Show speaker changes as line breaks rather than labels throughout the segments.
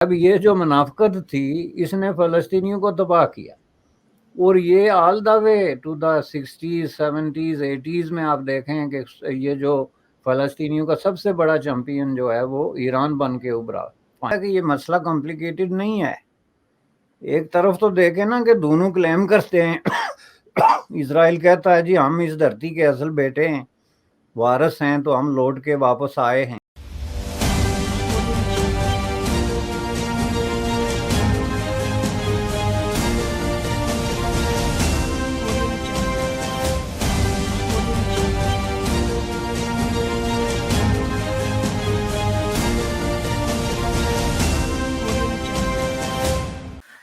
اب یہ جو منافقت تھی اس نے فلسطینیوں کو تباہ کیا، اور یہ آل دا way to the 60s 70s 80s میں آپ دیکھیں کہ یہ جو فلسطینیوں کا سب سے بڑا چیمپئن جو ہے وہ ایران بن کے ابھرا کہ یہ مسئلہ کمپلیکیٹڈ نہیں ہے۔ ایک طرف تو دیکھیں نا کہ دونوں کلیم کرتے ہیں، اسرائیل کہتا ہے جی ہم اس دھرتی کے اصل بیٹے ہیں، وارث ہیں، تو ہم لوٹ کے واپس آئے ہیں۔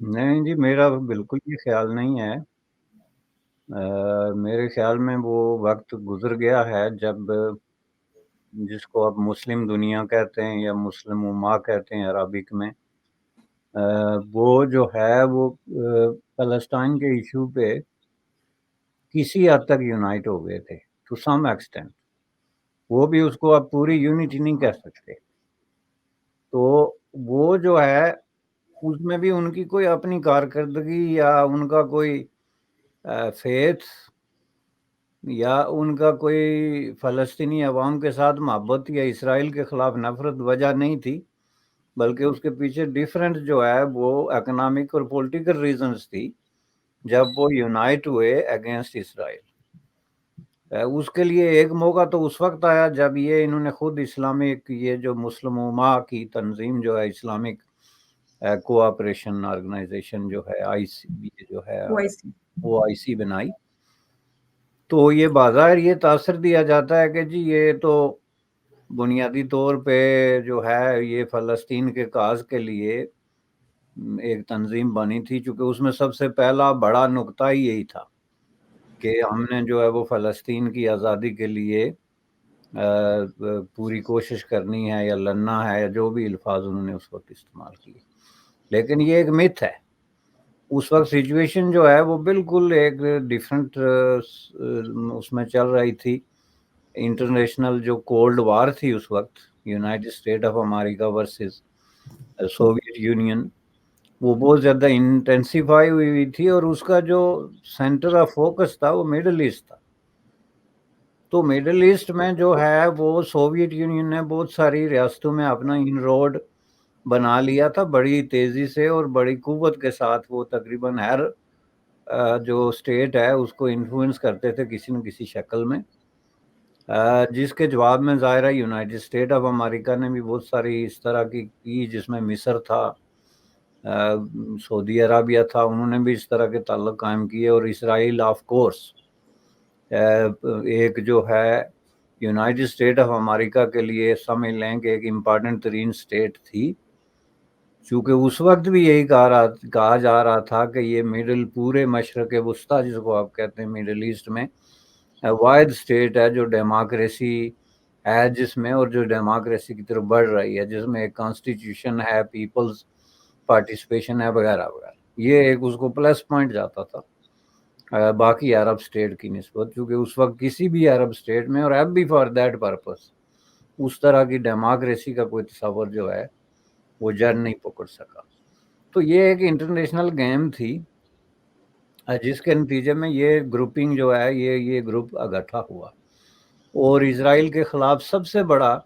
نہیں جی، میرا بالکل یہ خیال نہیں ہے۔ میرے خیال میں وہ وقت گزر گیا ہے جب جس کو اب مسلم دنیا کہتے ہیں یا مسلم امہ کہتے ہیں عربک میں، وہ جو ہے وہ فلسطین کے ایشو پہ کسی حد تک یونائٹ ہو گئے تھے ٹو سم ایکسٹینٹ۔ وہ بھی اس کو اب پوری یونٹی نہیں کہہ سکتے۔ تو وہ جو ہے اس میں بھی ان کی کوئی اپنی کارکردگی یا ان کا کوئی فیتھ یا ان کا کوئی فلسطینی عوام کے ساتھ محبت یا اسرائیل کے خلاف نفرت وجہ نہیں تھی، بلکہ اس کے پیچھے ڈیفرنٹ جو ہے وہ اکنامک اور پولیٹیکل ریزنز تھی جب وہ یونائٹ ہوئے اگینسٹ اسرائیل۔ اس کے لیے ایک موقع تو اس وقت آیا جب یہ انہوں نے خود اسلامک یہ جو مسلم امہ کی تنظیم جو ہے اسلامک کوآپریشن آرگنائزیشن جو ہے IC جو ہے وہ IC بنائی، تو یہ بظاہر یہ تاثر دیا جاتا ہے کہ جی یہ تو بنیادی طور پہ جو ہے یہ فلسطین کے کاز کے لیے ایک تنظیم بنی تھی، چونکہ اس میں سب سے پہلا بڑا نقطہ ہی یہی تھا کہ ہم نے جو ہے وہ فلسطین کی آزادی کے لیے پوری کوشش کرنی ہے یا لڑنا ہے، یا جو بھی الفاظ انہوں نے اس وقت استعمال کیے۔ لیکن یہ ایک متھ ہے، اس وقت سچویشن جو ہے وہ بالکل ایک ڈیفرنٹ اس میں چل رہی تھی۔ انٹرنیشنل جو کولڈ وار تھی اس وقت، United state of America versus Soviet Union, وہ بہت زیادہ انٹینسیفائی ہوئی تھی، اور اس کا جو سینٹر آف فوکس تھا وہ مڈل ایسٹ تھا۔ تو مڈل ایسٹ میں جو ہے وہ سوویت یونین نے بہت ساری ریاستوں میں اپنا ان روڈ بنا لیا تھا بڑی تیزی سے اور بڑی قوت کے ساتھ۔ وہ تقریباً ہر جو اسٹیٹ ہے اس کو انفلوئنس کرتے تھے کسی نہ کسی شکل میں، جس کے جواب میں ظاہرہ یونائٹڈ اسٹیٹ آف امریکہ نے بھی بہت ساری اس طرح کی جس میں مصر تھا، سعودی عربیہ تھا، انہوں نے بھی اس طرح کے تعلق قائم کیے، اور اسرائیل آف کورس ایک جو ہے یونائٹڈ اسٹیٹ آف امریکہ کے لیے سمجھ لیں کہ ایک امپارٹنٹ ترین اسٹیٹ تھی، چونکہ اس وقت بھی یہی کہا جا رہا تھا کہ یہ پورے مشرق وسطیٰ جس کو آپ کہتے ہیں مڈل ایسٹ میں واحد اسٹیٹ ہے جو ڈیموکریسی ہے جس میں، اور جو ڈیموکریسی کی طرف بڑھ رہی ہے، جس میں ایک کانسٹیٹیوشن ہے، پیپلز پارٹیسپیشن ہے وغیرہ وغیرہ۔ یہ ایک اس کو پلس پوائنٹ جاتا تھا باقی عرب اسٹیٹ کی نسبت، کیونکہ اس وقت کسی بھی عرب اسٹیٹ میں، اور اب بھی فار دیٹ پرپس، اس طرح کی ڈیموکریسی کا کوئی تصور جو ہے وہ جڑ نہیں پکڑ سکا۔ تو یہ ایک انٹرنیشنل گیم تھی جس کے نتیجے میں یہ گروپنگ جو ہے یہ گروپ اکٹھا ہوا، اور اسرائیل کے خلاف سب سے بڑا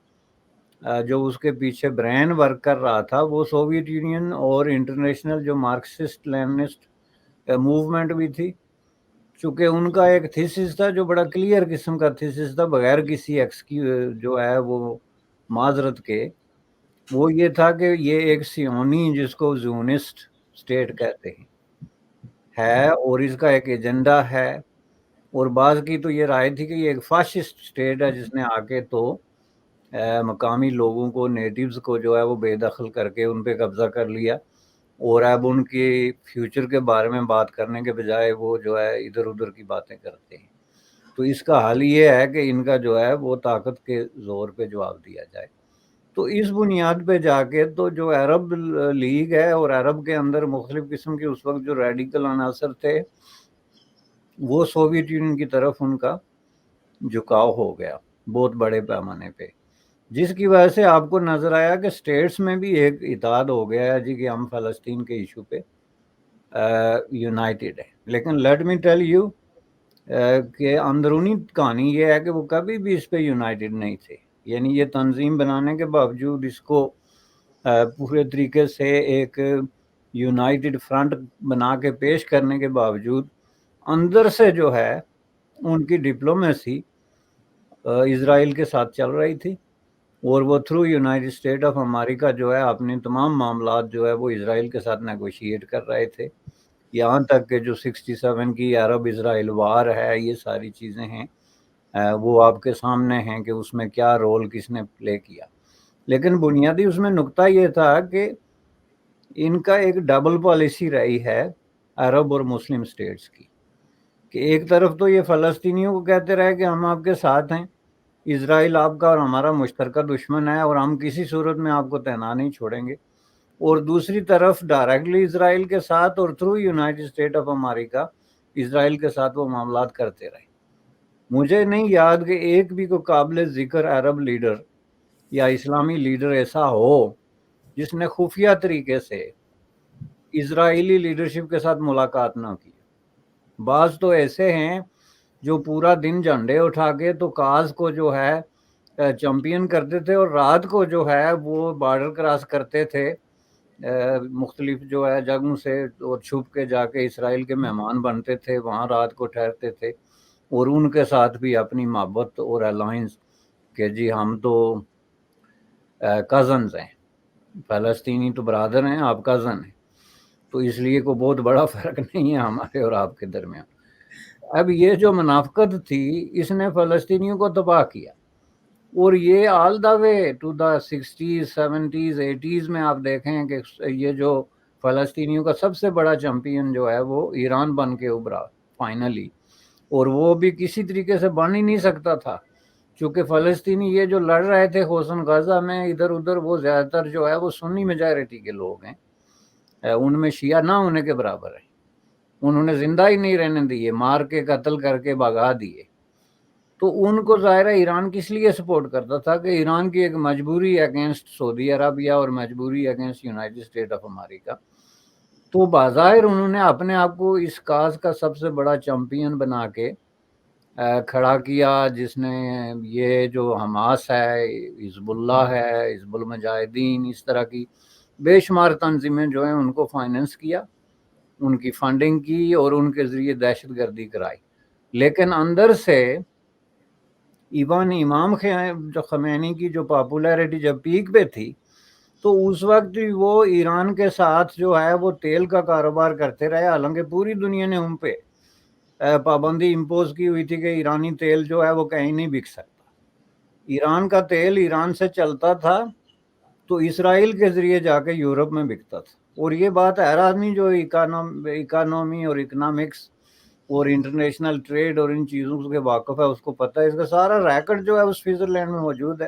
جو اس کے پیچھے برین ورک کر رہا تھا وہ سوویت یونین اور انٹرنیشنل جو مارکسسٹ لیننسٹ موومنٹ بھی تھی، چونکہ ان کا ایک تھیسس تھا جو بڑا کلیئر قسم کا تھیسس تھا، بغیر کسی جو ہے وہ معذرت کے، وہ یہ تھا کہ یہ ایک سیونی جس کو زیونسٹ اسٹیٹ کہتے ہیں ہے، اور اس کا ایک ایجنڈا ہے، اور بعض کی تو یہ رائے تھی کہ یہ ایک فاشسٹ اسٹیٹ ہے جس نے آ کے تو مقامی لوگوں کو، نیٹیوز کو جو ہے وہ بے دخل کر کے ان پہ قبضہ کر لیا، اور اب ان کی فیوچر کے بارے میں بات کرنے کے بجائے وہ جو ہے ادھر ادھر کی باتیں کرتے ہیں۔ تو اس کا حل یہ ہے کہ ان کا جو ہے وہ طاقت کے زور پہ جواب دیا جائے۔ تو اس بنیاد پہ جا کے تو جو عرب لیگ ہے، اور عرب کے اندر مختلف قسم کے اس وقت جو ریڈیکل عناصر تھے، وہ سوویت یونین کی طرف ان کا جھکاؤ ہو گیا بہت بڑے پیمانے پہ، جس کی وجہ سے آپ کو نظر آیا کہ سٹیٹس میں بھی ایک اتحاد ہو گیا ہے جی کہ ہم فلسطین کے ایشو پہ یونائٹڈ ہے۔ لیکن لیٹ می ٹیل یو کہ اندرونی کہانی یہ ہے کہ وہ کبھی بھی اس پہ یونائٹڈ نہیں تھے، یعنی یہ تنظیم بنانے کے باوجود، اس کو پورے طریقے سے ایک یونائٹڈ فرنٹ بنا کے پیش کرنے کے باوجود، اندر سے جو ہے ان کی ڈپلومیسی اسرائیل کے ساتھ چل رہی تھی، اور وہ تھرو یونائٹڈ اسٹیٹ آف امریکہ جو ہے اپنے تمام معاملات جو ہے وہ اسرائیل کے ساتھ نیگوشیٹ کر رہے تھے، یہاں تک کہ جو 67 کی عرب اسرائیل وار ہے، یہ ساری چیزیں ہیں وہ آپ کے سامنے ہیں کہ اس میں کیا رول کس نے پلے کیا۔ لیکن بنیادی اس میں نقطہ یہ تھا کہ ان کا ایک ڈبل پالیسی رہی ہے عرب اور مسلم سٹیٹس کی، کہ ایک طرف تو یہ فلسطینیوں کو کہتے رہے کہ ہم آپ کے ساتھ ہیں، اسرائیل آپ کا اور ہمارا مشترکہ دشمن ہے، اور ہم کسی صورت میں آپ کو تنہا نہیں چھوڑیں گے، اور دوسری طرف ڈائریکٹلی اسرائیل کے ساتھ اور تھرو یونائٹڈ اسٹیٹ آف امریکہ اسرائیل کے ساتھ وہ معاملات کرتے رہے۔ مجھے نہیں یاد کہ ایک بھی کوئی قابل ذکر عرب لیڈر یا اسلامی لیڈر ایسا ہو جس نے خفیہ طریقے سے اسرائیلی لیڈرشپ کے ساتھ ملاقات نہ کی۔ بعض تو ایسے ہیں جو پورا دن جھنڈے اٹھا کے تو کاز کو جو ہے چیمپئن کرتے تھے، اور رات کو جو ہے وہ بارڈر کراس کرتے تھے مختلف جو ہے جگہوں سے، اور چھپ کے جا کے اسرائیل کے مہمان بنتے تھے، وہاں رات کو ٹھہرتے تھے، اور ان کے ساتھ بھی اپنی محبت اور الائنس کہ جی ہم تو کزنز ہیں، فلسطینی تو برادر ہیں، آپ کزن ہیں، تو اس لیے کوئی بہت بڑا فرق نہیں ہے ہمارے اور آپ کے درمیان۔ اب یہ جو منافقت تھی اس نے فلسطینیوں کو تباہ کیا، اور یہ آل دا way to the 60s 70s 80s میں آپ دیکھیں کہ یہ جو فلسطینیوں کا سب سے بڑا چیمپئن جو ہے وہ ایران بن کے ابھرا فائنلی، اور وہ بھی کسی طریقے سے بن ہی نہیں سکتا تھا، چونکہ فلسطینی یہ جو لڑ رہے تھے حسن غزہ میں ادھر ادھر، وہ زیادہ تر جو ہے وہ سنی میجارٹی کے لوگ ہیں، ان میں شیعہ نہ ہونے کے برابر ہے، انہوں نے زندہ ہی نہیں رہنے دیے، مار کے قتل کر کے بھگا دیے۔ تو ان کو ظاہر ہے ایران کس لیے سپورٹ کرتا تھا کہ ایران کی ایک مجبوری اگینسٹ سعودی عربیہ اور مجبوری اگینسٹ یونائٹڈ اسٹیٹ آف امریکہ، تو بظاہر انہوں نے اپنے آپ کو اس کاز کا سب سے بڑا چیمپئن بنا کے کھڑا کیا، جس نے یہ جو حماس ہے، حزب اللہ ہے، حزب المجاہدین، اس طرح کی بے شمار تنظیمیں جو ہیں ان کو فائننس کیا، ان کی فنڈنگ کی، اور ان کے ذریعے دہشت گردی کرائی۔ لیکن اندر سے ایون امام جو خمینی کی جو پاپولیرٹی جب پیک پہ تھی، تو اس وقت وہ ایران کے ساتھ جو ہے وہ تیل کا کاروبار کرتے رہے، حالانکہ پوری دنیا نے ان پہ پابندی امپوز کی ہوئی تھی کہ ایرانی تیل جو ہے وہ کہیں نہیں بک سکتا۔ ایران کا تیل ایران سے چلتا تھا تو اسرائیل کے ذریعے جا کے یورپ میں بکتا تھا، اور یہ بات ہر آدمی جو اکانومی اور اکنامکس اور انٹرنیشنل ٹریڈ اور ان چیزوں کے واقف ہے اس کو پتہ ہے، اس کا سارا ریکارڈ جو ہے وہ سوئٹزرلینڈ میں موجود ہے،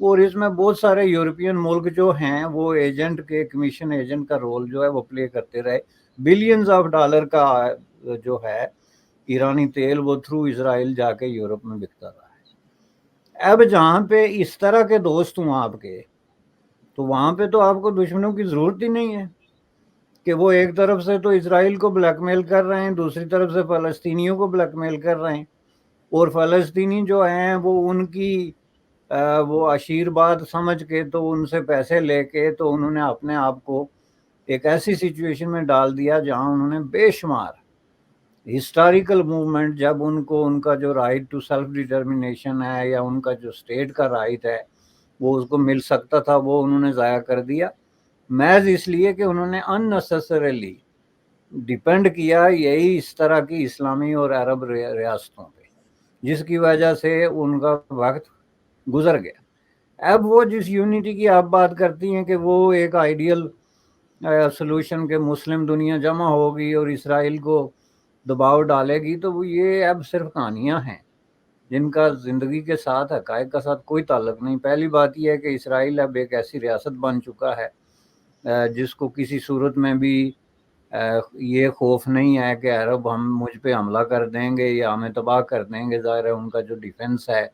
اور اس میں بہت سارے یورپین ملک جو ہیں وہ ایجنٹ کے کمیشن ایجنٹ کا رول جو ہے وہ پلے کرتے رہے، بلینز آف ڈالر کا جو ہے ایرانی تیل وہ تھرو اسرائیل جا کے یورپ میں بکتا رہا ہے۔ اب جہاں پہ اس طرح کے دوست ہوں آپ کے، تو وہاں پہ تو آپ کو دشمنوں کی ضرورت ہی نہیں ہے، کہ وہ ایک طرف سے تو اسرائیل کو بلیک میل کر رہے ہیں، دوسری طرف سے فلسطینیوں کو بلیک میل کر رہے ہیں، اور فلسطینی جو ہیں وہ ان کی وہ عشیر بات سمجھ کے تو ان سے پیسے لے کے تو انہوں نے اپنے آپ کو ایک ایسی سچویشن میں ڈال دیا جہاں انہوں نے بے شمار ہسٹوریکل موومنٹ، جب ان کو ان کا جو رائٹ ٹو سیلف ڈٹرمنیشن ہے یا ان کا جو اسٹیٹ کا رائٹ ہے وہ اس کو مل سکتا تھا، وہ انہوں نے ضائع کر دیا، محض اس لیے کہ انہوں نے ان نیسیسریلی ڈیپینڈ کیا یہی اس طرح کی اسلامی اور عرب ریاستوں پہ، جس کی وجہ سے ان کا وقت گزر گیا۔ اب وہ جس یونٹی کی آپ بات کرتی ہیں کہ وہ ایک آئیڈیل سلوشن کے مسلم دنیا جمع ہوگی اور اسرائیل کو دباؤ ڈالے گی، تو وہ یہ اب صرف کہانیاں ہیں جن کا زندگی کے ساتھ، حقائق کا ساتھ کوئی تعلق نہیں۔ پہلی بات یہ ہے کہ اسرائیل اب ایک ایسی ریاست بن چکا ہے جس کو کسی صورت میں بھی یہ خوف نہیں ہے کہ عرب مجھ پہ حملہ کر دیں گے یا ہمیں تباہ کر دیں گے۔ ظاہر ہے ان کا جو ڈیفنس ہے،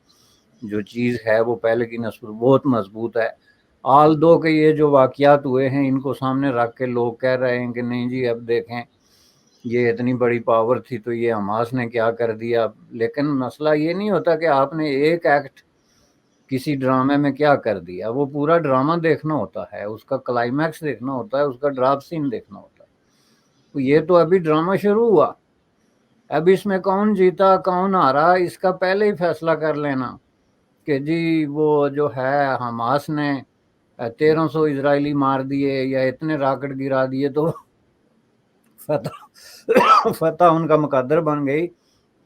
جو چیز ہے، وہ پہلے کی نسبت بہت مضبوط ہے۔ آل دو کہ یہ جو واقعات ہوئے ہیں ان کو سامنے رکھ کے لوگ کہہ رہے ہیں کہ نہیں جی اب دیکھیں یہ اتنی بڑی پاور تھی تو یہ حماس نے کیا کر دیا، لیکن مسئلہ یہ نہیں ہوتا کہ آپ نے ایک ایکٹ کسی ڈرامے میں کیا کر دیا، وہ پورا ڈرامہ دیکھنا ہوتا ہے، اس کا کلائمیکس دیکھنا ہوتا ہے، اس کا ڈراپ سین دیکھنا ہوتا ہے۔ تو یہ تو ابھی ڈرامہ شروع ہوا، اب اس میں کون جیتا کون ہارا اس کا پہلے ہی فیصلہ کر لینا کہ جی وہ جو ہے حماس نے 1300 اسرائیلی مار دیے یا اتنے راکٹ گرا دیے تو فتح ان کا مقدر بن گئی،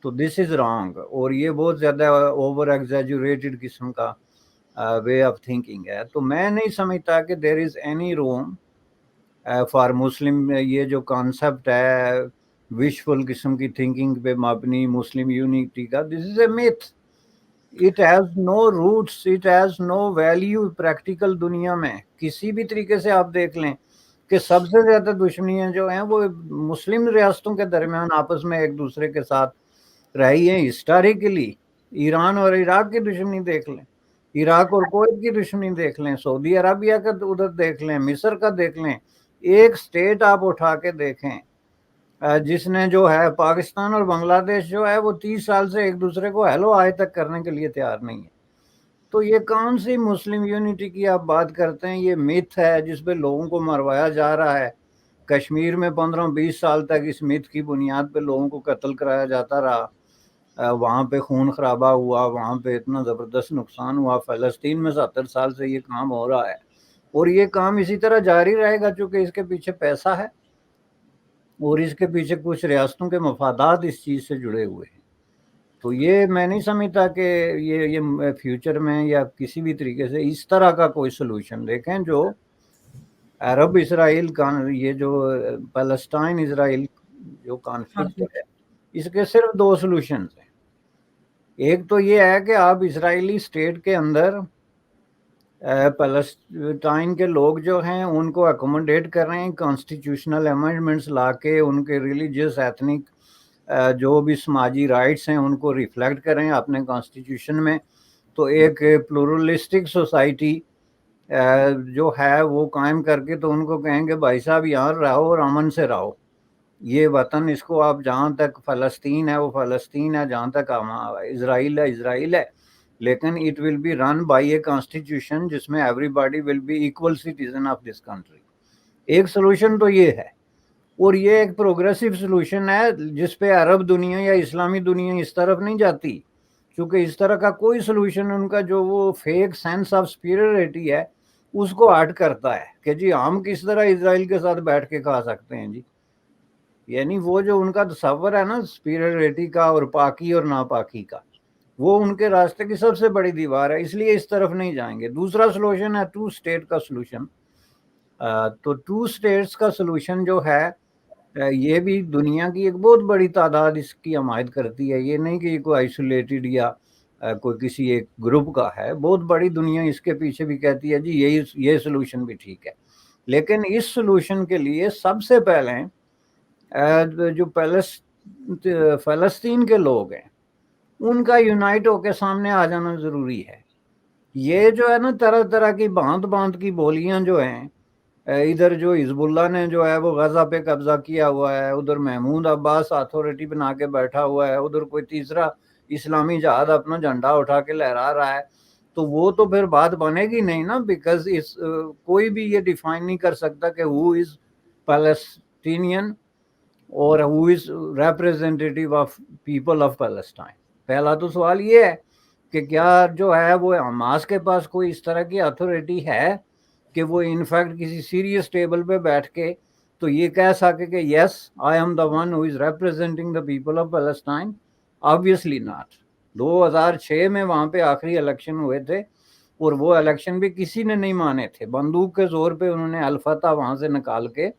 تو دس از رانگ، اور یہ بہت زیادہ اوور ایگزیجوریٹڈ قسم کا وے آف تھنکنگ ہے۔ تو میں نہیں سمجھتا کہ دیر is any room for Muslim, یہ جو کانسیپٹ ہے وشفل قسم کی تھنکنگ پہ مبنی مسلم یونٹی کا، this is a myth, it has no roots, it has no value practical دنیا میں کسی بھی طریقے سے۔ آپ دیکھ لیں کہ سب سے زیادہ دشمنیاں جو ہیں وہ مسلم ریاستوں کے درمیان آپس میں ایک دوسرے کے ساتھ رہی ہیں ہسٹوریکلی۔ ایران اور عراق کی دشمنی دیکھ لیں، عراق اور کویت کی دشمنی دیکھ لیں، سعودی عربیہ کا ادھر دیکھ لیں، مصر کا دیکھ لیں، ایک سٹیٹ آپ اٹھا کے دیکھیں جس نے جو ہے پاکستان اور بنگلہ دیش جو ہے وہ 30 سال سے ایک دوسرے کو ہیلو آئے تک کرنے کے لیے تیار نہیں ہے۔ تو یہ کون سی مسلم یونٹی کی آپ بات کرتے ہیں؟ یہ میتھ ہے جس پہ لوگوں کو مروایا جا رہا ہے۔ کشمیر میں 15-20 سال تک اس میتھ کی بنیاد پہ لوگوں کو قتل کرایا جاتا رہا، وہاں پہ خون خرابہ ہوا، وہاں پہ اتنا زبردست نقصان ہوا۔ فلسطین میں 70 سال سے یہ کام ہو رہا ہے اور یہ کام اسی طرح جاری رہے گا چونکہ اس کے پیچھے پیسہ ہے اور اس کے پیچھے کچھ ریاستوں کے مفادات اس چیز سے جڑے ہوئے ہیں۔ تو یہ میں نہیں سمجھتا کہ یہ فیوچر میں یا کسی بھی طریقے سے اس طرح کا کوئی سلوشن دیکھیں جو عرب اسرائیل کا، یہ جو پیلسٹائن اسرائیل جو
ہاں
کانفلکٹ
جی۔
ہے، اس کے صرف دو سلوشنز ہیں۔ ایک تو یہ ہے کہ آپ اسرائیلی اسٹیٹ کے اندر پیلسٹائن کے لوگ جو ہیں ان کو اکوموڈیٹ کر رہے ہیں، کانسٹیٹیوشنل امینڈمنٹس لا کے ان کے ریلیجیس ایتھنک جو بھی سماجی رائٹس ہیں ان کو ریفلیکٹ کریں اپنے کانسٹیٹیوشن میں۔ تو ایک پلورلسٹک سوسائٹی جو ہے وہ قائم کر کے تو ان کو کہیں گے بھائی صاحب یہاں رہو اور امن سے رہو، یہ وطن اس کو آپ جہاں تک فلسطین ہے وہ فلسطین ہے، جہاں تک اسرائیل ہے اسرائیل ہے، لیکن it will be run by a constitution جس میں everybody will be equal citizen of this country. ایک سلوشن تو یہ ہے، اور یہ ایک پروگریسو سلوشن ہے جس پہ عرب دنیا یا اسلامی دنیا اس طرف نہیں جاتی، کیونکہ اس طرح کا کوئی سلوشن ان کا جو وہ فیک سینس آف سپیریورٹی ہے اس کو ہارٹ کرتا ہے کہ جی ہم کس طرح اسرائیل کے ساتھ بیٹھ کے کھا سکتے ہیں جی، یعنی وہ جو ان کا تصور ہے نا سپیریورٹی کا اور پاکی اور ناپاکی کا، وہ ان کے راستے کی سب سے بڑی دیوار ہے، اس لیے اس طرف نہیں جائیں گے۔ دوسرا سلوشن ہے ٹو اسٹیٹ کا سلوشن۔ تو ٹو اسٹیٹس کا سلوشن جو ہے یہ بھی دنیا کی ایک بہت بڑی تعداد اس کی حمایت کرتی ہے، یہ نہیں کہ یہ کوئی آئسولیٹڈ یا کوئی کسی ایک گروپ کا ہے، بہت بڑی دنیا اس کے پیچھے بھی کہتی ہے جی یہ سلوشن بھی ٹھیک ہے۔ لیکن اس سلوشن کے لیے سب سے پہلے جو فلسطین کے لوگ ہیں ان کا یونائٹ ہو کے سامنے آ جانا ضروری ہے۔ یہ جو ہے نا طرح طرح کی بھانت بھانت کی بولیاں جو ہیں ادھر جو حزب اللہ نے جو ہے وہ غزہ پہ قبضہ کیا ہوا ہے، ادھر محمود عباس اتھارٹی بنا کے بیٹھا ہوا ہے، ادھر کوئی تیسرا اسلامی جہاد اپنا جھنڈا اٹھا کے لہرا رہا ہے، تو وہ تو پھر بات بنے گی نہیں نا، بیکاز کوئی بھی یہ ڈیفائن نہیں کر سکتا کہ ہو از پیلسٹینین اور ہو از ریپرزینٹیٹیو آف پیپل آف پیلسٹائن۔ پہلا تو سوال یہ ہے کہ کیا جو ہے وہ حماس کے پاس کوئی اس طرح کی اتھارٹی ہے کہ وہ انفیکٹ کسی سیریس ٹیبل پہ بیٹھ کے تو یہ کہہ سکے کہ yes I am the one who is representing the people of Palestine? Obviously not. 2006 میں وہاں پہ آخری الیکشن ہوئے تھے اور وہ الیکشن بھی کسی نے نہیں مانے تھے، بندوق کے زور پہ انہوں نے الفتح وہاں سے نکال کے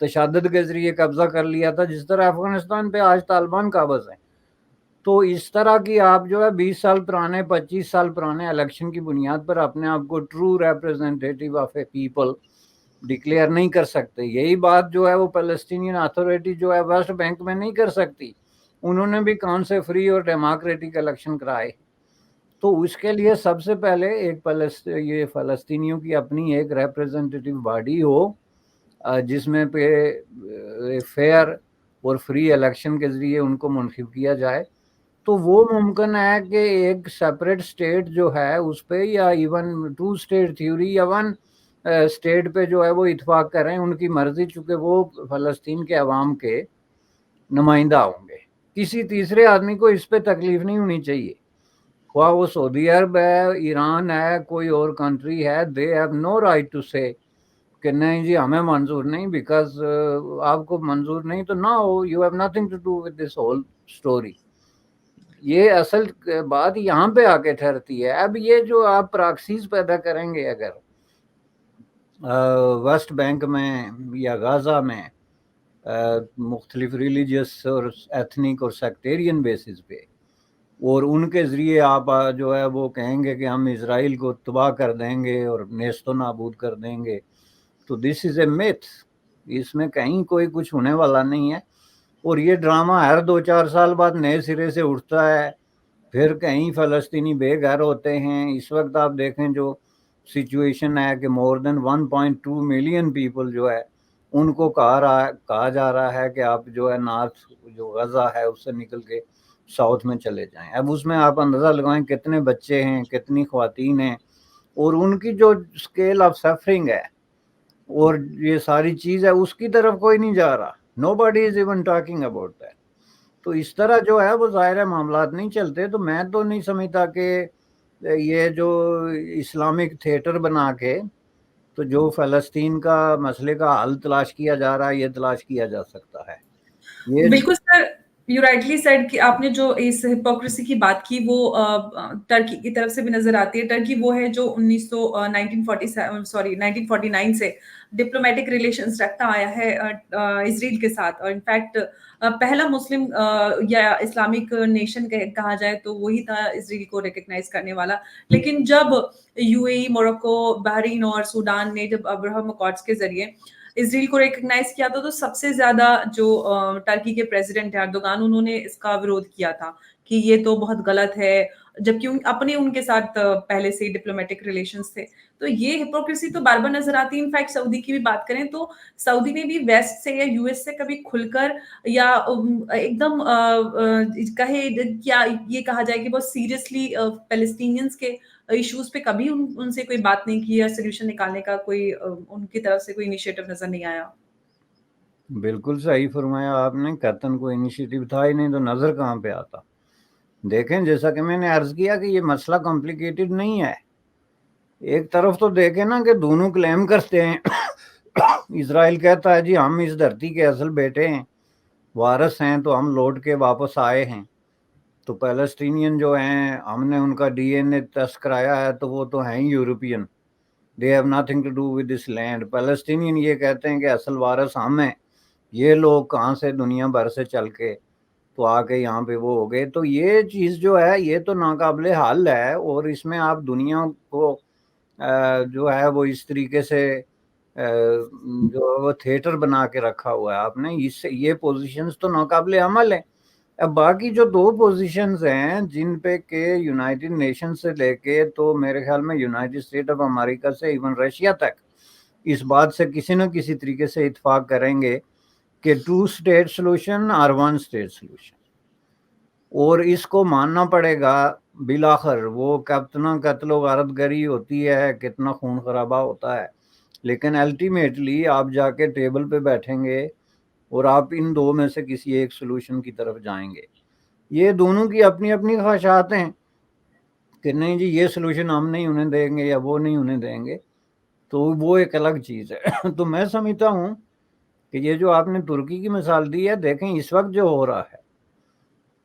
تشدد کے ذریعے قبضہ کر لیا تھا، جس طرح افغانستان پہ آج طالبان قابض ہیں۔ تو اس طرح کی آپ جو ہے 20 سال پرانے 25 سال پرانے الیکشن کی بنیاد پر اپنے آپ کو true representative of a people declare نہیں کر سکتے۔ یہی بات جو ہے وہ پیلسٹینین اتھارٹی جو ہے ویسٹ بینک میں نہیں کر سکتی، انہوں نے بھی کون سے فری اور ڈیموکریٹک الیکشن کرائے؟ تو اس کے لیے سب سے پہلے ایک یہ فلسطینیوں کی اپنی ایک ریپرزینٹیٹیو باڈی ہو جس میں پہ فیئر اور فری الیکشن کے ذریعے ان کو منتخب کیا جائے، تو وہ ممکن ہے کہ ایک سیپریٹ اسٹیٹ جو ہے اس پہ یا ایون 2 اسٹیٹ تھیوری یا 1 اسٹیٹ پہ جو ہے وہ اتفاق کریں، ان کی مرضی، چونکہ وہ فلسطین کے عوام کے نمائندہ ہوں گے، کسی تیسرے آدمی کو اس پہ تکلیف نہیں ہونی چاہیے، خواہ وہ سعودی عرب ہے، ایران ہے، کوئی اور کنٹری ہے، they have no right to say کہ نہیں جی ہمیں منظور نہیں، بیکاز آپ کو منظور نہیں تو نہ ہو، you have nothing to do with this whole story. یہ اصل بات یہاں پہ آ کے ٹھہرتی ہے۔ اب یہ جو آپ پراکسیز پیدا کریں گے اگر ویسٹ بینک میں یا غازہ میں مختلف ریلیجیس اور ایتھنک اور سیکٹیرین بیسز پہ، اور ان کے ذریعے آپ جو ہے وہ کہیں گے کہ ہم اسرائیل کو تباہ کر دیں گے اور نیست و نابود کر دیں گے، تو دس از اے میتھ، اس میں کہیں کوئی کچھ ہونے والا نہیں ہے۔ اور یہ ڈرامہ ہر 2-4 سال بعد نئے سرے سے اٹھتا ہے، پھر کہیں فلسطینی بے گھر ہوتے ہیں۔ اس وقت آپ دیکھیں جو سچویشن ہے کہ مور دین 1.2 ملین پیپل جو ہے ان کو کہا جا رہا ہے کہ آپ جو ہے نارتھ جو غزہ ہے اس سے نکل کے ساؤتھ میں چلے جائیں۔ اب اس میں آپ اندازہ لگائیں کتنے بچے ہیں، کتنی خواتین ہیں، اور ان کی جو اسکیل آف سفرنگ ہے اور یہ ساری چیز ہے اس کی طرف کوئی نہیں جا رہا، nobody is even talking about that. تو اس طرح جو ہے وہ ظاہر معاملات نہیں چلتے۔ تو میں تو نہیں سمجھتا کہ یہ جو اسلامک تھیٹر بنا کے تو جو فلسطین کا مسئلے کا حل تلاش کیا جا رہا ہے یہ تلاش کیا جا سکتا ہے۔ یہ
بالکل سر، یو رائٹلی سیڈ کہ آپ نے جو اس ہپوکریسی کی بات کی وہ ٹرکی کی طرف سے بھی نظر آتی ہے۔ ٹرکی وہ ہے جو 1949 سے ڈپلومیٹک ریلیشنز رکھتا آیا ہے اسرائیل کے ساتھ، اور انفیکٹ پہلا مسلم یا اسلامک نیشن کہا جائے تو وہی تھا اسرائیل کو ریکگنائز کرنے والا۔ لیکن جب you a E, Morocco, Bahrain اور سوڈان نے جب ابراہم اکارڈز کے ذریعے اسرائیل کو ریکگنائز کیا تھا تو سب سے زیادہ جو ٹرکی کے پریزیڈنٹ اردوغان انہوں نے اس کا وروଧ کیا تھا کہ یہ تو بہت غلط ہے، جبکہ اپنے ان کے ساتھ پہلے سے ہی ڈپلومیٹک ریلیشنز تھے۔ تو یہ ہپوکریسی تو بار بار نظر آتی ہے۔ انفیکٹ سعودی کی بھی بات کریں تو سعودی نے بھی ویسٹ سے یا یو ایس سے کبھی کھل کر یا ایک دم کہے کیا یہ کہا جائے کہ بہت سیریسلی پیلسٹینینز کے ایشوز پہ کبھی ان سے کوئی بات نہیں کی یا سولوشن نکالنے کا کوئی ان کی طرف سے کوئی انیشیٹو نظر نہیں آیا۔
بالکل صحیح فرمایا آپ نے، قطعاً کوئی انیشیٹو تھا ہی نہیں تو نظر کہاں پہ آتا۔ دیکھیں جیسا کہ میں نے عرض کیا کہ یہ مسئلہ کمپلیکیٹڈ نہیں ہے۔ ایک طرف تو دیکھیں نا کہ دونوں کلیم کرتے ہیں، اسرائیل کہتا ہے جی ہم اس دھرتی کے اصل بیٹے ہیں، وارث ہیں، تو ہم لوٹ کے واپس آئے ہیں۔ تو پیلسٹینین جو ہیں ہم نے ان کا ڈی این اے ٹیسٹ کرایا ہے تو وہ تو ہیں ہی European, they have nothing to do with this land. Palestinian یہ کہتے ہیں کہ اصل وارث ہم ہیں، یہ لوگ کہاں سے دنیا بھر سے چل کے تو آ کے یہاں پہ وہ ہو گئے۔ تو یہ چیز جو ہے یہ تو ناقابل حل ہے، اور اس میں آپ دنیا کو جو ہے وہ اس طریقے سے جو وہ تھیٹر بنا کے رکھا ہوا ہے آپ نے، اس سے یہ پوزیشنز تو ناقابل عمل ہیں۔ اب باقی جو 2 پوزیشنز ہیں جن پہ کہ یونائٹڈ نیشن سے لے کے تو میرے خیال میں یونائٹڈ اسٹیٹ آف امریکہ سے ایون رشیا تک اس بات سے کسی نہ کسی طریقے سے اتفاق کریں گے کہ 2 اسٹیٹ سلوشن اور 1 اسٹیٹ سلوشن، اور اس کو ماننا پڑے گا بالآخر۔ وہ کتنا قتل و غارت گری ہوتی ہے، کتنا خون خرابہ ہوتا ہے، لیکن الٹیمیٹلی آپ جا کے ٹیبل پہ بیٹھیں گے اور آپ ان دو میں سے کسی ایک سلوشن کی طرف جائیں گے۔ یہ دونوں کی اپنی اپنی خواہشات ہیں کہ نہیں جی یہ سلوشن ہم نہیں انہیں دیں گے یا وہ نہیں انہیں دیں گے، تو وہ ایک الگ چیز ہے۔ تو میں سمجھتا ہوں کہ یہ جو آپ نے ترکی کی مثال دی ہے، دیکھیں اس وقت جو ہو رہا ہے،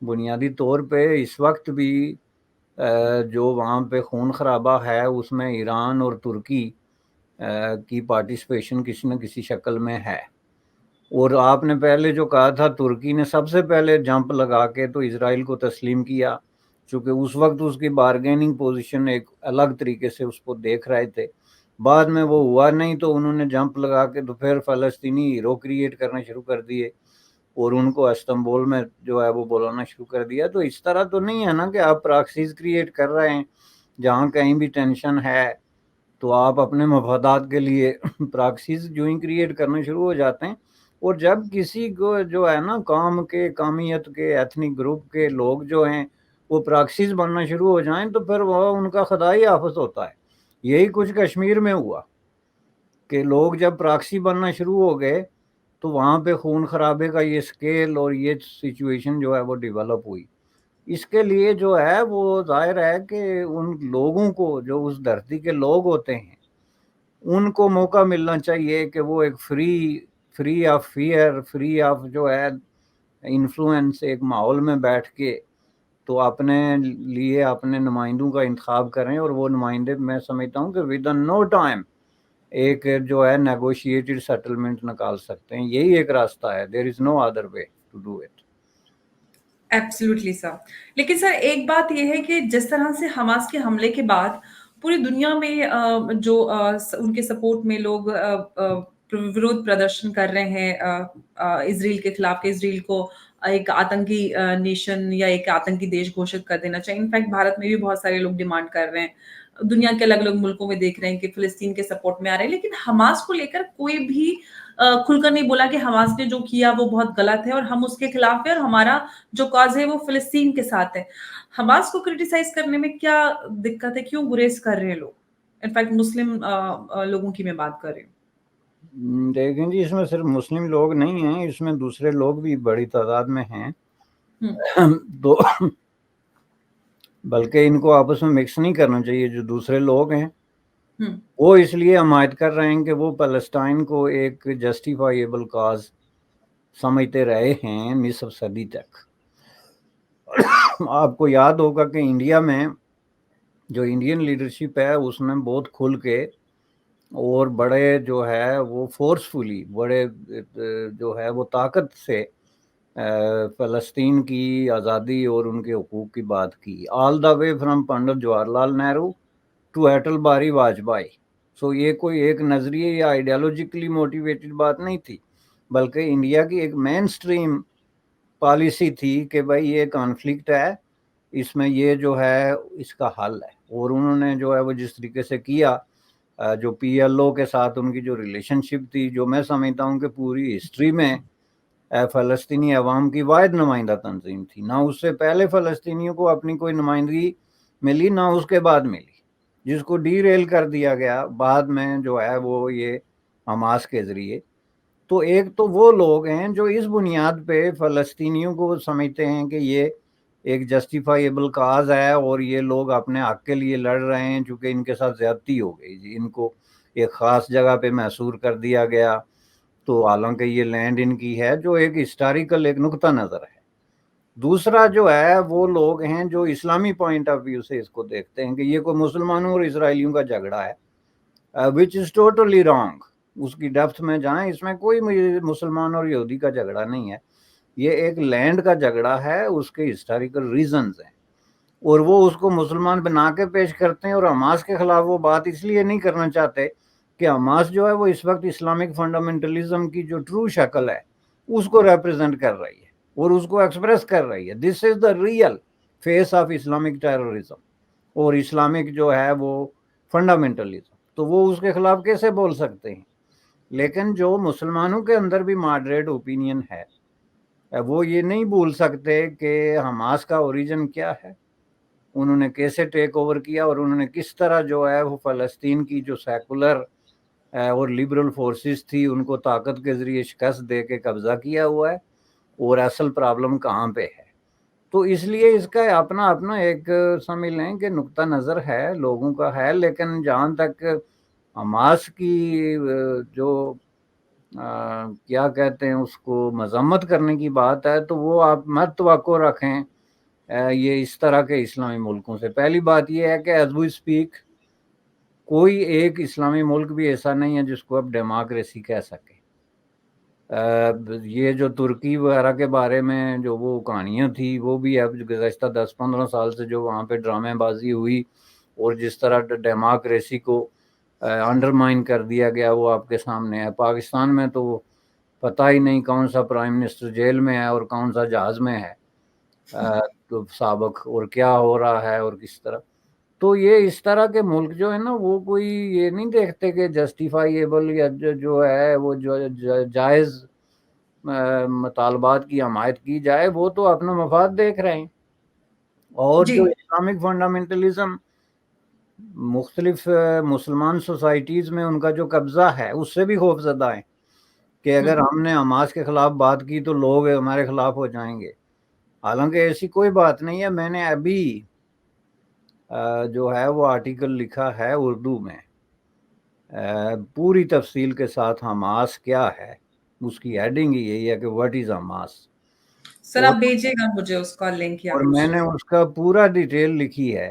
بنیادی طور پہ اس وقت بھی جو وہاں پہ خون خرابہ ہے اس میں ایران اور ترکی کی پارٹیسپیشن کسی نہ کسی شکل میں ہے۔ اور آپ نے پہلے جو کہا تھا ترکی نے سب سے پہلے جمپ لگا کے تو اسرائیل کو تسلیم کیا، چونکہ اس وقت اس کی بارگیننگ پوزیشن ایک الگ طریقے سے اس کو دیکھ رہے تھے۔ بعد میں وہ ہوا نہیں تو انہوں نے جمپ لگا کے تو پھر فلسطینی ہیرو کریٹ کرنا شروع کر دیے اور ان کو استنبول میں جو ہے وہ بلانا شروع کر دیا۔ تو اس طرح تو نہیں ہے نا کہ آپ پراکسیز کریٹ کر رہے ہیں، جہاں کہیں بھی ٹینشن ہے تو آپ اپنے مفادات کے لیے پراکسیز جو ہی کریٹ کرنا شروع ہو جاتے ہیں۔ اور جب کسی کو جو ہے نا قوم کے، قومیت کے، ایتھنک گروپ کے لوگ جو ہیں وہ پراکسیز بننا شروع ہو جائیں تو پھر وہ ان کا خدائی آفت ہوتا ہے۔ یہی کچھ کشمیر میں ہوا کہ لوگ جب پراکسی بننا شروع ہو گئے تو وہاں پہ خون خرابے کا یہ سکیل اور یہ سچویشن جو ہے وہ ڈیولپ ہوئی۔ اس کے لیے جو ہے وہ ظاہر ہے کہ ان لوگوں کو جو اس دھرتی کے لوگ ہوتے ہیں ان کو موقع ملنا چاہیے کہ وہ ایک free of fear, free of جو ہے انفلوئنس ایک ماحول میں بیٹھ کے تو اپنے لیے اپنے نمائندوں کا انتخاب کریں، اور وہ نمائندے میں سمجھتا ہوں کہ ود ان نو ٹائم ایک جو ہے نیگوشیٹڈ سیٹلمنٹ نکال سکتے ہیں۔ یہی ایک راستہ ہے، there is no other way to do it.
Absolutely sir, لیکن سر ایک بات یہ ہے کہ جس طرح سے حماس کے حملے کے بعد پوری دنیا میں جو ان کے سپورٹ میں لوگ ورود پردرشن کر رہے ہیں اسرائیل کے خلاف، کہ اسرائیل کو ایک آتنکی نیشن یا ایک آتنکی دیش گھوشت کر دینا چاہیے۔ انفیکٹ بھارت میں بھی بہت سارے لوگ ڈیمانڈ کر رہے ہیں، دنیا کے الگ الگ ملکوں میں دیکھ رہے ہیں کہ فلسطین کے سپورٹ میں آ رہے ہیں، لیکن حماس کو لے کر کوئی بھی کھل کر نہیں بولا کہ حماس نے جو کیا وہ بہت غلط ہے اور ہم اس کے خلاف ہیں اور ہمارا جو کاز ہے وہ فلسطین کے ساتھ ہے۔ حماس کو کرٹیسائز کرنے میں کیا دقت ہے؟ کیوں گریز کر رہے ہیں لوگ؟ انفیکٹ مسلم لوگوں کی میں بات کر رہی ہوں۔
دیکھیں جی اس میں صرف مسلم لوگ نہیں ہیں، اس میں دوسرے لوگ بھی بڑی تعداد میں ہیں، تو بلکہ ان کو آپس میں مکس نہیں کرنا چاہیے۔ جو دوسرے لوگ ہیں وہ اس لیے حمایت کر رہے ہیں کہ وہ پیلسٹائن کو ایک جسٹیفائیبل کاز سمجھتے رہے ہیں نصف صدی تک۔ آپ کو یاد ہوگا کہ انڈیا میں جو انڈین لیڈرشپ ہے اس نے بہت کھل کے اور بڑے جو ہے وہ فورسفلی، بڑے جو ہے وہ طاقت سے فلسطین کی آزادی اور ان کے حقوق کی بات کی، آل دا way from Pandit Jawahar Lal Nehru to Atal Bihari Vajpayee. سو یہ کوئی ایک نظریے یا آئیڈیالوجیکلی موٹیویٹڈ بات نہیں تھی، بلکہ انڈیا کی ایک مین سٹریم پالیسی تھی کہ بھائی یہ کانفلکٹ ہے، اس میں یہ جو ہے اس کا حل ہے۔ اور انہوں نے جو ہے وہ جس طریقے سے کیا، جو پی ایل او کے ساتھ ان کی جو ریلیشن شپ تھی، جو میں سمجھتا ہوں کہ پوری ہسٹری میں فلسطینی عوام کی واحد نمائندہ تنظیم تھی۔ نہ اس سے پہلے فلسطینیوں کو اپنی کوئی نمائندگی ملی، نہ اس کے بعد ملی، جس کو ڈی ریل کر دیا گیا بعد میں جو ہے وہ یہ حماس کے ذریعے۔ تو ایک تو وہ لوگ ہیں جو اس بنیاد پہ فلسطینیوں کو سمجھتے ہیں کہ یہ ایک جسٹیفائیبل کاز ہے اور یہ لوگ اپنے حق کے لیے لڑ رہے ہیں، چونکہ ان کے ساتھ زیادتی ہو گئی جی، ان کو ایک خاص جگہ پہ محصور کر دیا گیا، تو حالانکہ یہ لینڈ ان کی ہے، جو ایک ہسٹوریکل ایک نقطہ نظر ہے۔ دوسرا جو ہے وہ لوگ ہیں جو اسلامی پوائنٹ آف ویو سے اس کو دیکھتے ہیں کہ یہ کوئی مسلمانوں اور اسرائیلیوں کا جھگڑا ہے، وچ از ٹوٹلی رانگ۔ اس کی ڈیپتھ میں جائیں، اس میں کوئی مسلمان اور یہودی کا جھگڑا نہیں ہے، یہ ایک لینڈ کا جھگڑا ہے، اس کے ہسٹوریکل ریزنز ہیں، اور وہ اس کو مسلمان بنا کے پیش کرتے ہیں۔ اور حماس کے خلاف وہ بات اس لیے نہیں کرنا چاہتے کہ حماس جو ہے وہ اس وقت اسلامک فنڈامنٹلزم کی جو ٹرو شکل ہے اس کو ریپرزینٹ کر رہی ہے اور اس کو ایکسپریس کر رہی ہے۔ This is the real face of Islamic terrorism اور اسلامک جو ہے وہ فنڈامنٹلزم۔ تو وہ اس کے خلاف کیسے بول سکتے ہیں؟ لیکن جو مسلمانوں کے اندر بھی ماڈریٹ اوپینین ہے، وہ یہ نہیں بھول سکتے کہ حماس کا اوریجن کیا ہے، انہوں نے کیسے ٹیک اوور کیا، اور انہوں نے کس طرح جو ہے وہ فلسطین کی جو سیکولر اور لبرل فورسز تھی ان کو طاقت کے ذریعے شکست دے کے قبضہ کیا ہوا ہے، اور اصل پرابلم کہاں پہ ہے۔ تو اس لیے اس کا اپنا اپنا ایک سمجھ لیں کہ نقطہ نظر ہے لوگوں کا ہے، لیکن جہاں تک حماس کی جو کیا کہتے ہیں اس کو مذمت کرنے کی بات ہے، تو وہ آپ مت توقع رکھیں یہ اس طرح کے اسلامی ملکوں سے۔ پہلی بات یہ ہے کہ ایز وی اسپیک کوئی ایک اسلامی ملک بھی ایسا نہیں ہے جس کو اب ڈیموکریسی کہہ سکے۔ یہ جو ترکی وغیرہ کے بارے میں جو وہ کہانیاں تھی، وہ بھی اب گزشتہ 10-15 سال سے جو وہاں پہ ڈرامے بازی ہوئی اور جس طرح ڈیموکریسی کو انڈرمائن کر دیا گیا، وہ آپ کے سامنے ہے۔ پاکستان میں تو پتہ ہی نہیں کون سا پرائم منسٹر جیل میں ہے اور کون سا جہاز میں ہے تو سابق، اور کیا ہو رہا ہے اور کس طرح۔ تو یہ اس طرح کے ملک جو ہے نا، وہ کوئی یہ نہیں دیکھتے کہ جسٹیفائیبل یا جو ہے وہ جو جائز مطالبات کی حمایت کی جائے، وہ تو اپنا مفاد دیکھ رہے ہیں۔ اور
جی،
جو اسلامک فنڈامنٹلزم مختلف مسلمان سوسائٹیز میں ان کا جو قبضہ ہے، اس سے بھی خوف زدہ ہیں کہ اگر ہم نے حماس کے خلاف بات کی تو لوگ ہمارے خلاف ہو جائیں گے، حالانکہ ایسی کوئی بات نہیں ہے۔ میں نے ابھی جو ہے وہ آرٹیکل لکھا ہے اردو میں پوری تفصیل کے ساتھ، حماس کیا ہے، اس کی ہیڈنگ ہی یہی ہے کہ واٹ از حماس۔
سر
اور
آپ بھیجیے گا مجھے اس کا لنک یا
اور میں
کچھ؟
نے اس کا پورا ڈیٹیل لکھی ہے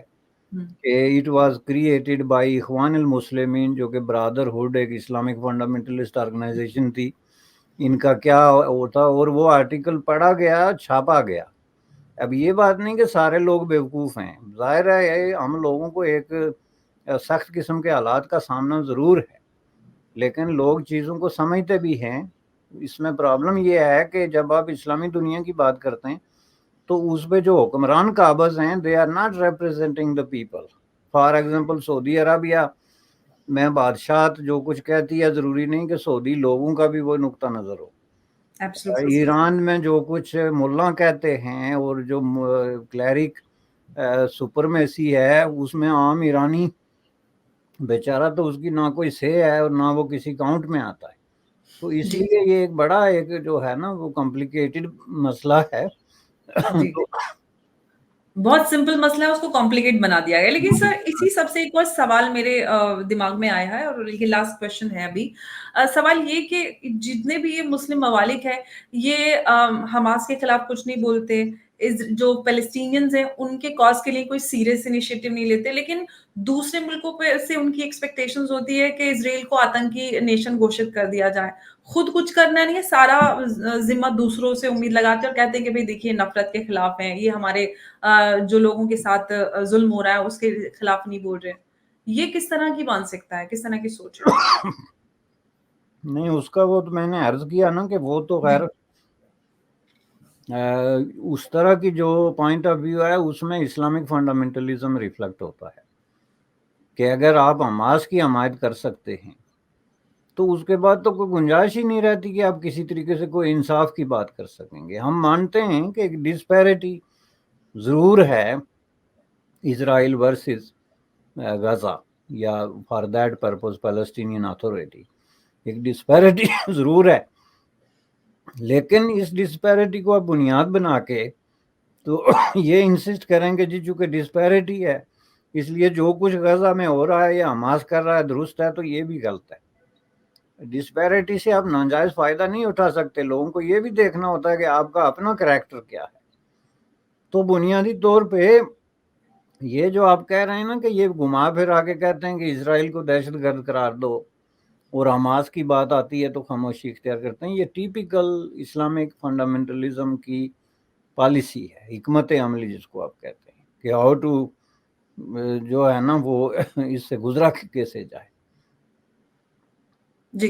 کہ اٹ واز کریٹڈ بائی اخوان المسلمین، جو کہ برادرہڈ ایک اسلامک فنڈامنٹلسٹ آرگنائزیشن تھی، ان کا کیا ہوتا، اور وہ آرٹیکل پڑھا گیا، چھاپا گیا۔ اب یہ بات نہیں کہ سارے لوگ بیوقوف ہیں، ظاہر ہے ہم لوگوں کو ایک سخت قسم کے حالات کا سامنا ضرور ہے، لیکن لوگ چیزوں کو سمجھتے بھی ہیں۔ اس میں پرابلم یہ ہے کہ جب آپ اسلامی دنیا کی بات کرتے ہیں تو اس پہ جو حکمران قابض ہیں they are not representing the people. For example Saudi Arabia میں بادشاہت جو کچھ کہتی ہے، ضروری نہیں کہ سعودی لوگوں کا بھی وہ نقطہ نظر ہو۔
ایبسولوٹلی صحیح۔
ایران میں جو کچھ ملا کہتے ہیں اور جو کلیرک سپرمیسی ہے، اس میں عام ایرانی بیچارہ تو اس کی نہ کوئی سے ہے اور نہ وہ کسی کاؤنٹ میں آتا ہے۔ تو اس
جی،
لیے یہ ایک بڑا ایک جو ہے نا وہ کمپلیکیٹڈ مسئلہ ہے۔
جی۔
تو
بہت سمپل مسئلہ ہے، اس کو کمپلیکیٹ بنا دیا گیا۔ لیکن سر اسی سب سے ایک اور سوال میرے دماغ میں آیا ہے، اور یہ لاسٹ کوشچن ہے ابھی۔ سوال یہ کہ جتنے بھی یہ مسلم ممالک ہیں، یہ حماس کے خلاف کچھ نہیں بولتے، جو پیلسٹینینز ہیں ان کے کاز کے لیے کوئی سیریس انیشیٹو نہیں لیتے، لیکن دوسرے ملکوں پہ سے ان کی ایکسپیکٹیشنز ہوتی ہے کہ اسرائیل کو آتنکی نیشن گھوشت کر دیا جائے۔ خود کچھ کرنا نہیں ہے، سارا ذمہ دوسروں سے امید لگاتے ہیں اور کہتے ہیں کہ بھئی دیکھیے نفرت کے خلاف ہیں، یہ ہمارے جو لوگوں کے ساتھ ظلم ہو رہا ہے اس کے خلاف نہیں بول رہے۔ یہ کس طرح کی مانسکتا ہے، کس طرح کی سوچ ہے؟
نہیں، اس کا وہ تو میں نے عرض کیا نا کہ وہ تو
جی،
خیر اس طرح کی جو پوائنٹ آف ویو ہے اس میں اسلامک فنڈامنٹلزم ریفلیکٹ ہوتا ہے کہ اگر آپ حماس کی حمایت کر سکتے ہیں تو اس کے بعد تو کوئی گنجائش ہی نہیں رہتی کہ آپ کسی طریقے سے کوئی انصاف کی بات کر سکیں گے۔ ہم مانتے ہیں کہ ایک ڈسپیرٹی ضرور ہے اسرائیل ورسز غزہ یا for that purpose Palestinian authority, ایک ڈسپیرٹی ضرور ہے، لیکن اس ڈسپیرٹی کو آپ بنیاد بنا کے تو یہ انسسٹ کریں گے جی چونکہ ڈسپیرٹی ہے اس لیے جو کچھ غزہ میں ہو رہا ہے یا حماس کر رہا ہے درست ہے، تو یہ بھی غلط ہے۔ ڈسپیرٹی سے آپ ناجائز فائدہ نہیں اٹھا سکتے، لوگوں کو یہ بھی دیکھنا ہوتا ہے کہ آپ کا اپنا کریکٹر کیا ہے۔ تو بنیادی طور پہ یہ جو آپ کہہ رہے ہیں نا کہ یہ گھما پھر آ کے کہتے ہیں کہ اسرائیل کو دہشت گرد قرار دو اور حماس کی بات آتی ہے تو خاموشی اختیار کرتے ہیں، یہ ٹیپیکل اسلامک فنڈامنٹلزم کی پالیسی ہے، حکمت عملی جس کو آپ کہتے ہیں کہ ہاؤ ٹو جو ہے نا وہ اس سے گزرا کیسے جائے۔
جی۔